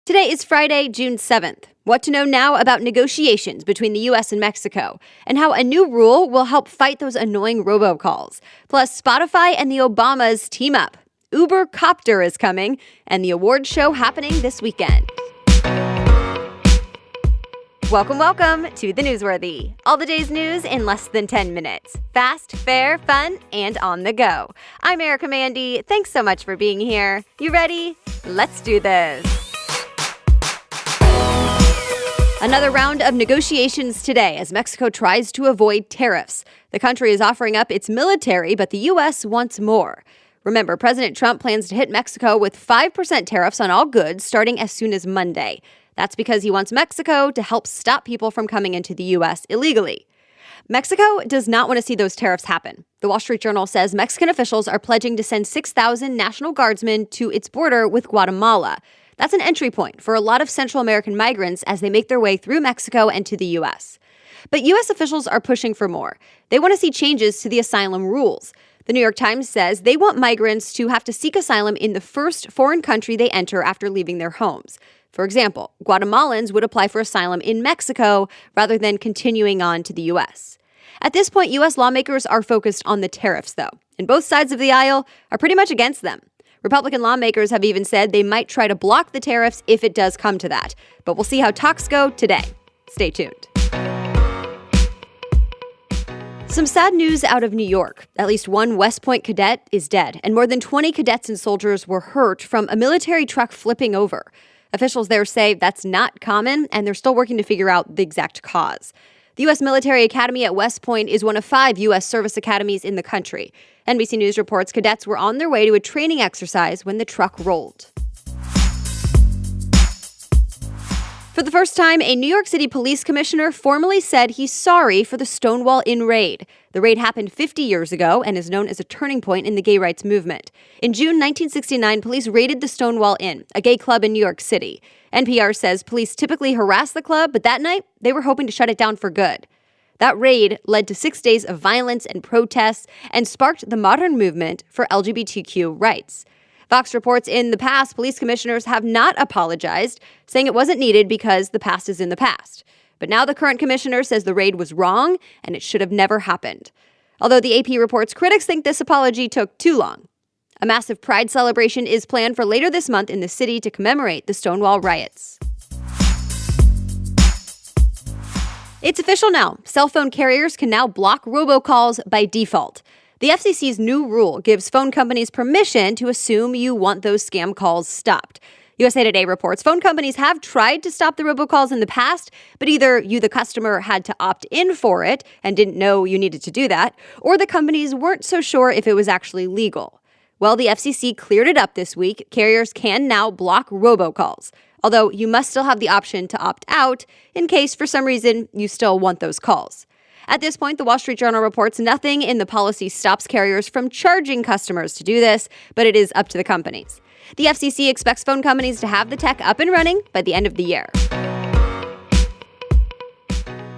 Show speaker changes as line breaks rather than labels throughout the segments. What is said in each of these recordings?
Today is Friday, June 7th. What to know now about negotiations between the U.S. and Mexico, and how a new rule will help fight those annoying robocalls. Plus, Spotify and the Obamas team up. Uber Copter is coming, and the awards show happening this weekend. Welcome to The Newsworthy. All the day's news in less than 10 minutes. Fast, fair, fun, and on the go. I'm Erica Mandy. Thanks so much for being here. You ready? Let's do this. Another round of negotiations today as Mexico tries to avoid tariffs. The country is offering up its military, but the U.S. wants more. Remember, President Trump plans to hit Mexico with 5% tariffs on all goods starting as soon as Monday. That's because he wants Mexico to help stop people from coming into the U.S. illegally. Mexico does not want to see those tariffs happen. The Wall Street Journal says Mexican officials are pledging to send 6,000 National Guardsmen to its border with Guatemala. That's an entry point for a lot of Central American migrants as they make their way through Mexico and to the U.S. But U.S. officials are pushing for more. They want to see changes to the asylum rules. The New York Times says they want migrants to have to seek asylum in the first foreign country they enter after leaving their homes. For example, Guatemalans would apply for asylum in Mexico rather than continuing on to the U.S. At this point, U.S. lawmakers are focused on the tariffs, though, and both sides of the aisle are pretty much against them. Republican lawmakers have even said they might try to block the tariffs if it does come to that. But we'll see how talks go today. Stay tuned. Some sad news out of New York. At least one West Point cadet is dead, and more than 20 cadets and soldiers were hurt from a military truck flipping over. Officials there say that's not common, and they're still working to figure out the exact cause. The U.S. Military Academy at West Point is one of 5 U.S. service academies in the country. NBC News reports cadets were on their way to a training exercise when the truck rolled. For the first time, a New York City police commissioner formally said he's sorry for the Stonewall Inn raid. The raid happened 50 years ago and is known as a turning point in the gay rights movement. In June 1969, police raided the Stonewall Inn, a gay club in New York City. NPR says police typically harass the club, but that night, they were hoping to shut it down for good. That raid led to 6 days of violence and protests and sparked the modern movement for LGBTQ rights. Fox reports in the past, police commissioners have not apologized, saying it wasn't needed because the past is in the past. But now the current commissioner says the raid was wrong and it should have never happened. Although the AP reports critics think this apology took too long. A massive pride celebration is planned for later this month in the city to commemorate the Stonewall riots. It's official now. Cell phone carriers can now block robocalls by default. The FCC's new rule gives phone companies permission to assume you want those scam calls stopped. USA Today reports phone companies have tried to stop the robocalls in the past, but either you, the customer, had to opt in for it and didn't know you needed to do that, or the companies weren't so sure if it was actually legal. Well, the FCC cleared it up this week. Carriers can now block robocalls, although you must still have the option to opt out in case for some reason you still want those calls. At this point, the Wall Street Journal reports nothing in the policy stops carriers from charging customers to do this, but it is up to the companies. The FCC expects phone companies to have the tech up and running by the end of the year.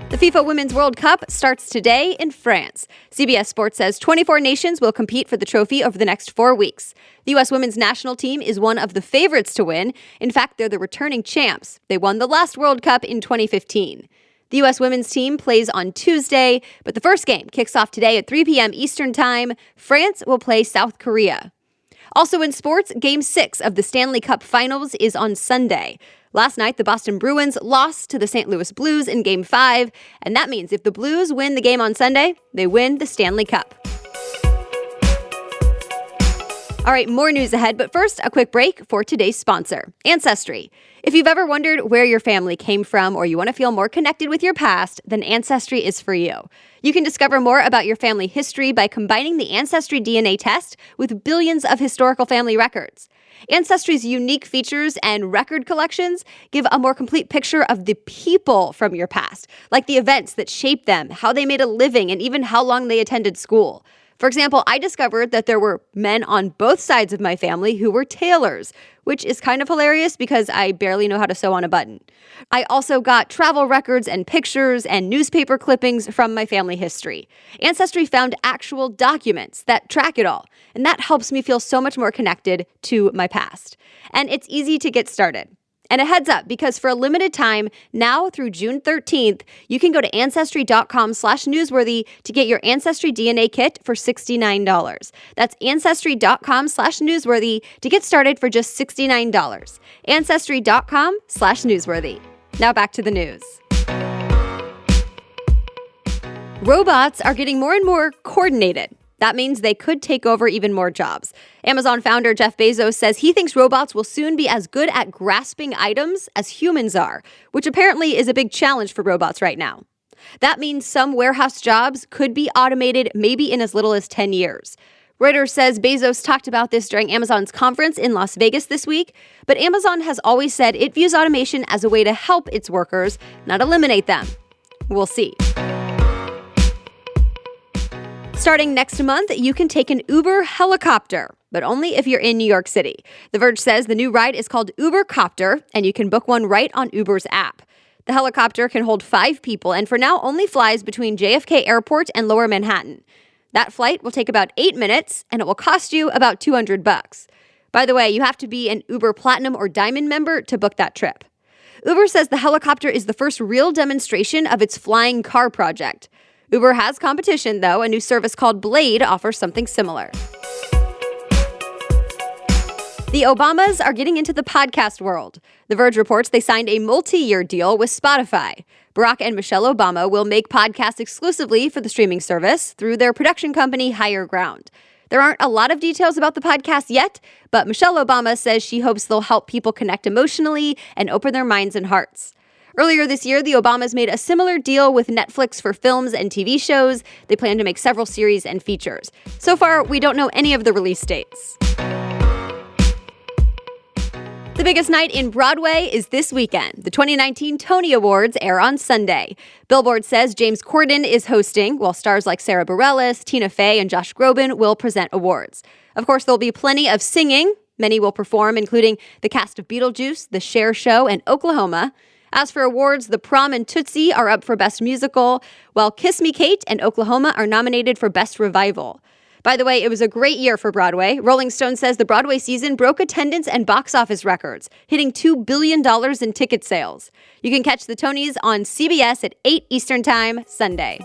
The FIFA Women's World Cup starts today in France. CBS Sports says 24 nations will compete for the trophy over the next 4 weeks. The U.S. women's national team is one of the favorites to win. In fact, they're the returning champs. They won the last World Cup in 2015. The U.S. women's team plays on Tuesday, but the first game kicks off today at 3 p.m. Eastern Time. France will play South Korea. Also in sports, Game 6 of the Stanley Cup Finals is on Sunday. Last night, the Boston Bruins lost to the St. Louis Blues in Game 5, and that means if the Blues win the game on Sunday, they win the Stanley Cup. All right, more news ahead, but first, a quick break for today's sponsor, Ancestry. If you've ever wondered where your family came from or you want to feel more connected with your past, then Ancestry is for you. You can discover more about your family history by combining the Ancestry DNA test with billions of historical family records. Ancestry's unique features and record collections give a more complete picture of the people from your past, like the events that shaped them, how they made a living, and even how long they attended school. For example, I discovered that there were men on both sides of my family who were tailors, which is kind of hilarious because I barely know how to sew on a button. I also got travel records and pictures and newspaper clippings from my family history. Ancestry found actual documents that track it all, and that helps me feel so much more connected to my past. And it's easy to get started. And a heads up, because for a limited time, now through June 13th, you can go to Ancestry.com/newsworthy to get your Ancestry DNA kit for $69. That's Ancestry.com/newsworthy to get started for just $69. Ancestry.com/newsworthy. Now back to the news. Robots are getting more and more coordinated. That means they could take over even more jobs. Amazon founder Jeff Bezos says he thinks robots will soon be as good at grasping items as humans are, which apparently is a big challenge for robots right now. That means some warehouse jobs could be automated maybe in as little as 10 years. Reuters says Bezos talked about this during Amazon's conference in Las Vegas this week, but Amazon has always said it views automation as a way to help its workers, not eliminate them. We'll see. Starting next month, you can take an Uber helicopter, but only if you're in New York City. The Verge says the new ride is called Uber Copter, and you can book one right on Uber's app. The helicopter can hold 5 people and for now only flies between JFK Airport and Lower Manhattan. That flight will take about 8 minutes, and it will cost you about $200. By the way, you have to be an Uber Platinum or Diamond member to book that trip. Uber says the helicopter is the first real demonstration of its flying car project. Uber has competition, though. A new service called Blade offers something similar. The Obamas are getting into the podcast world. The Verge reports they signed a multi-year deal with Spotify. Barack and Michelle Obama will make podcasts exclusively for the streaming service through their production company, Higher Ground. There aren't a lot of details about the podcast yet, but Michelle Obama says she hopes they'll help people connect emotionally and open their minds and hearts. Earlier this year, the Obamas made a similar deal with Netflix for films and TV shows. They plan to make several series and features. So far, we don't know any of the release dates. The biggest night in Broadway is this weekend. The 2019 Tony Awards air on Sunday. Billboard says James Corden is hosting, while stars like Sarah Bareilles, Tina Fey, and Josh Groban will present awards. Of course, there'll be plenty of singing. Many will perform, including the cast of Beetlejuice, The Cher Show, and Oklahoma. As for awards, The Prom and Tootsie are up for Best Musical, while Kiss Me Kate and Oklahoma are nominated for Best Revival. By the way, it was a great year for Broadway. Rolling Stone says the Broadway season broke attendance and box office records, hitting $2 billion in ticket sales. You can catch the Tonys on CBS at 8 Eastern Time, Sunday.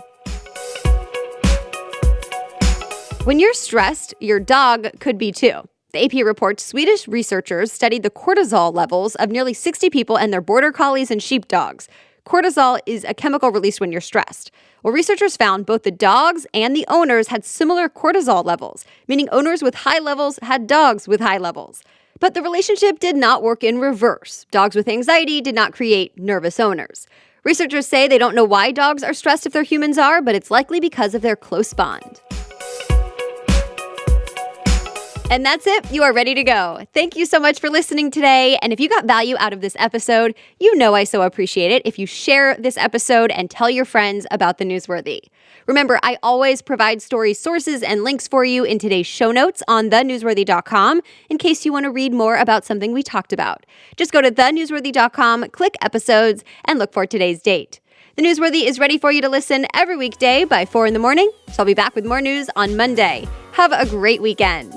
When you're stressed, your dog could be too. The AP reports Swedish researchers studied the cortisol levels of nearly 60 people and their border collies and sheepdogs. Cortisol is a chemical released when you're stressed. Well, researchers found both the dogs and the owners had similar cortisol levels, meaning owners with high levels had dogs with high levels. But the relationship did not work in reverse. Dogs with anxiety did not create nervous owners. Researchers say they don't know why dogs are stressed if their humans are, but it's likely because of their close bond. And that's it. You are ready to go. Thank you so much for listening today. And if you got value out of this episode, you know I so appreciate it if you share this episode and tell your friends about the Newsworthy. Remember, I always provide story sources and links for you in today's show notes on thenewsworthy.com in case you want to read more about something we talked about. Just go to thenewsworthy.com, click episodes, and look for today's date. The Newsworthy is ready for you to listen every weekday by 4 in the morning. So I'll be back with more news on Monday. Have a great weekend.